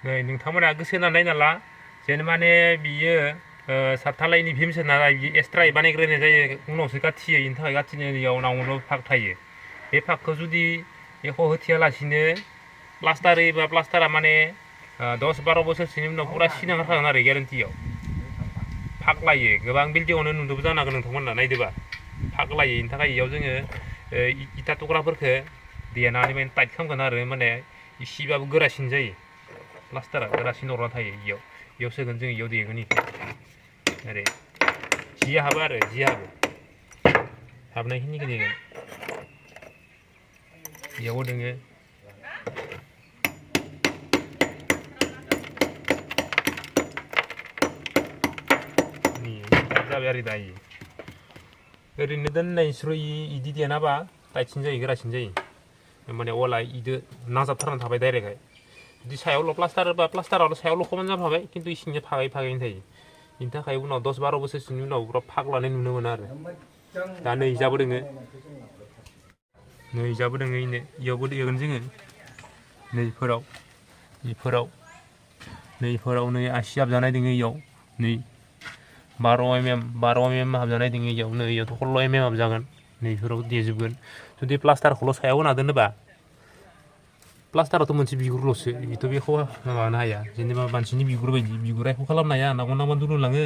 नै नोंथांमोना गोसो होना नायना जेन माने बियो सातधालायनि भिम सोनानै बियो एक्सट्रायै बानायग्रोनाय जायो उनावसो गाथियो बेनि थाखाय गाथिनायाव नावनो फाग थायो बे फागखौ जुदि एख' होथेयालासिनो प्लास्टार होयोबा प्लास्टारा माने 10-12 बोसोरसोनि उनाव फुरा सिना थागोन आरो ग्यारेन्टियाव फाग लायो गोबां बिल्डिंआवनो नुदोंबो जानो हागौ नोंथांमोना नायदोबा फाग लायो बेनि थाखाय इयाव जोङो इटा थुख्राफोरखौ देनानै माने टाइट खालामगोन आरो माने इसेबाबो गोरासिन जायो प्लास्टारा गोरासिन अरना थायो इयाव सोगोन जों इयाव देगोन इखो ओरै जि हाबो आरो जि हाबो हाबनायखिनिखौ देगोन इयावबो दोङो जाबाय आरो दायो ओरैनो दोननायस्रुय इदि देनाबा टाइटसिन जायो गोरासिन जायो माने वाला इदो नांजाबथारना थाबाय डाइरेक्टहाय जुदि सायावल' प्लास्टार होबा प्लास्टारावल' सायावल' खमान जाफाबाय खिन्थु इसिंनिया फागैनो थायो बेनि थाखाय उनाव 10-12 बोसोरसोनि उनाव पुरा फाग लानाय नुनो मोनो आरो दा नै इजाबो दोङो नै इजाबो दोङो इयावबो देगोन जोङो नैफोराव नै आसि हाबजानाय दोङो इयाव नै 12 mm हाबजानाय दोङो इयाव नै इयावथ' 16 mm हाबजागोन नैफोराव देजोबगोन जुदि प्लास्टारखौल' सायाव होना दोनोबा प्लास्टाराथ' मोनसे बिगुरल'सो बेथ' बेखौ माबानो हाया जेनेबा मानसिनि बिगुर बायदि बिगुरा एख' खालामनो हाया नागौ नागौ दुलुलाङो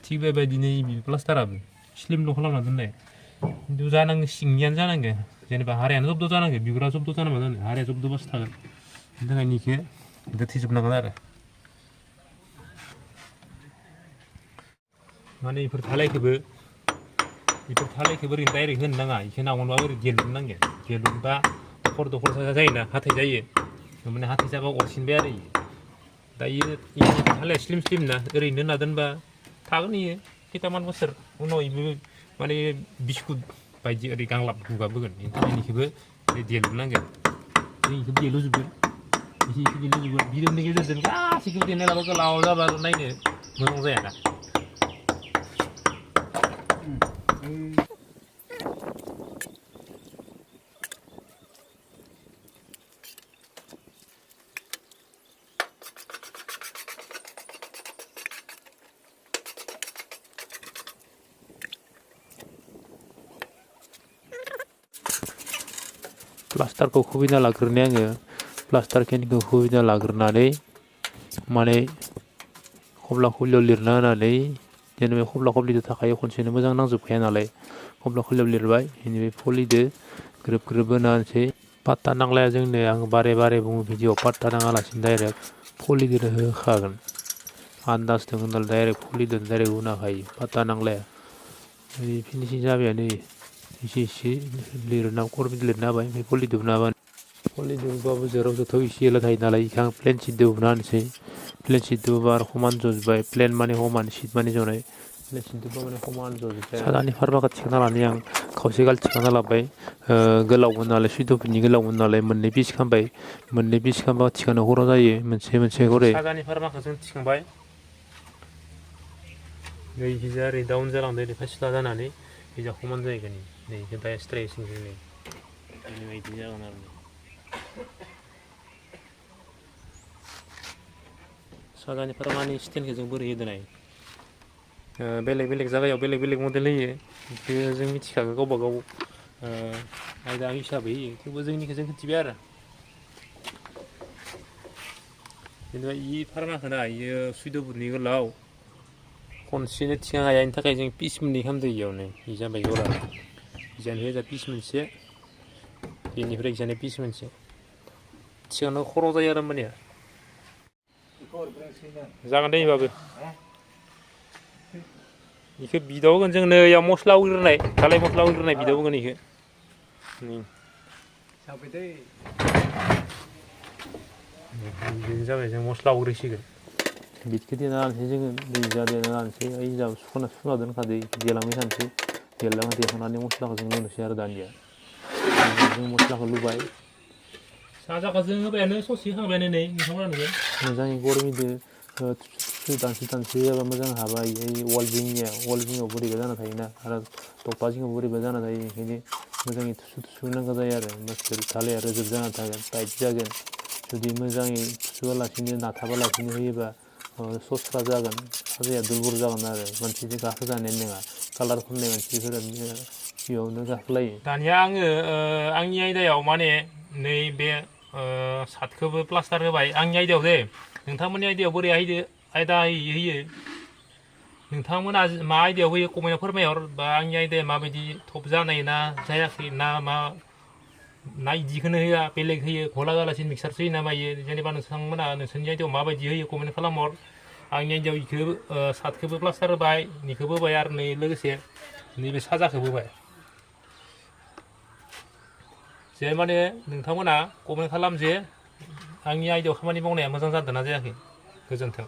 थिग बेबायदिनो प्लास्टाराबो स्लिमल' खालामना दोननाय खिन्थु जानांगौ सिंनियानो जानांगौ जेनेबा हारायानो जब्द' जानांगौ बिगुरा जब्द' जानांगौ जानो हाराया जब्द'बासो थागोन बेनि थाखायनो इखो दोथेजोबनांगोन आरो माने इफोर थालायखौबो ओरैनो डाइरेक्ट होनो नाङा इखौ नांगौबा ओरैनो देलुनांगोन देलुबा दखर जायोना हाथाय जायो माने हाथाय जाबा अरसिनबाय आरो दायो थालाया स्लिम ना ओरैनो होना दोनबा थागोन इयो खैथामान बोसोर उनाव इबो माने बिस्कुट बायदि ओरै गांलाब गुगाबोगोन बेनि थाखायनो इखौबो देलुनांगोन जों इखौ देलुजोबगोन भिडिअनि गेजेरजों गासैखौबो देनाय लाबा गोलाव जाबा नायनो मोजां जायाना प्लास्टारखौ खुबैना लाग्रोनाय आङो प्लास्टार खिनिखौ खुबैना लाग्रोनानै माने खब्ला खब्लियाव लिरना होनानै जेनेबा खब्ला खब्लिजों थाखायो खनसेनो मोजां नांजोबखाया नालाय खब्ला खब्लियाव लिरबाय बेनिफ्राय पलिदो ग्रोब ग्रोब होना होनोसै पात्ता नांलाया जोंनो आं बारे बुङो भिडिअ पात्ता नाङालासिनो डाइरेक्ट पलिजों होखागोन आन्दाज दङ नालाय डाइरेक्ट पलिजों डाइरेक्ट होनो हायो पात्ता नांलाया फिनिसिं जाबायानो इसे लिरना करबिट लिरना होबाय ओमफ्राय पलिजों होना होबानो पलिजोंबाबो जेराव जथाव इसे एला थायो नालाय इखौ आं प्लेन सिटजों होना होनोसै प्लेन सिटजोंबा आरो समान जजोब्बाय प्लेन माने समान सिट माने जनाय प्लेन सिटजोंबा माने समान जजोब्बाय सादानि फारमाखौ थिखांना लानानै आं खावसे गाल थिखांना लाबाय गोलावमोन नालाय 14 फिटनि गोलावमोन नालाय मोननै पिस खालामबाय मोननै पिस खालामबा थिखांनो खर' जायो मोनसे खरै सादानि फारमाखौ जों थिखांबाय नै इखिजा ओरै डाउन जालांदो ओरै फायस्ला जानानै इजा समान जाहैगोन नै इखौ दा स्ट्रेसिं नै इदि जागोन आरो सादानि फारमानि स्टेनखौ जों बोरै होदों नाय बेलेग जायगायाव बेलेग मडेल होयो बेखौ जों मिथिखागौ गावबा गाव आयदा हिसाबै होयो थेवबो जोंनिखौ जों खोन्थिबाय आरो जेनेबा इ फारमाखौना इयो 14 फुटनि गोलाव खनसेनो थिखां हायानि थाखाय जों पिस मोननै खालामदों इयावनो इ जाबाय जरा इजानिफ्राय जा पिस मोनसे बेनिफ्राय इजानो पिस मोनसे थिखांनो खर' जायो आरो होमबानिया जागोन दे इबाबो इखौ बिदाव होगोन जों नै इयाव मस्ला होग्रोनाय दालाय मस्ला होग्रोनाय बिदाव होगोन इखौ बिदिनो जाबाय जों मस्ला होग्रोसिगोन बिदखौ देना लानोसै जोङो दैजा देना लानोसै ओइ जा सुना दोनखादो देलांबाय थानोसै देखांनानै मस्लाखौ जों होनोसै आरो दानिया जों मस्लाखौ लुबाय साजाखौ जों होबायानो ससे होखांबायानो नै नोंथांमोना नुबाय मोजाङै गरमिजों दानसे जाबा मोजां हाबाय वाल जिङाव बोरैबा जाना थायोना आरो थक्था जिङाव बोरैबा जाना थायो ओंखायनो मोजाङै थुसु नांगौ जायो आरो होमबासो थालाया रोजोब जाना थागोन टाइट जागोन जुदि मोजाङै होआलासिनो नाथाबालासिनो होयोबा सस्रा जागोन साजाया दुरबल जागोन आरो मानसिजों गाखोजानाय नङा कालार फुननाय मानसिफोरा बेयावनो गाखोलायो। दानिया आङो आंनि आयदायाव माने नैबे सातखौबो प्लास्टार होबाय आंनि आयदायाव दे नोंथांमोननि आयदायाव बोरै आयदा होयो नोंथांमोना मा आयदायाव होयो कमेन्टआव फोरमायहर बा आंनि आयदाया माबायदि थब जानाय ना जायाखै ना इदिखौनो होआ बेलेग होयो गला गालासिनो मिक्सारसो होयो ना मायो जेनेबा नोंथांमोना नोंसोरनि आयदायाव माबायदि होयो कमेन्ट खालामहर आंनि आयदायाव इखौ सातखौबो प्लास्टार होबाय निखौबो होबाय आरो नै लोगोसे नैबे साजाखौबो होबाय जे माने नोंथांमोना कमेन्ट खालाम जे आंनि आयदायाव खामानि मावनाया मोजां जादों ना जायाखै गोजोन्थों।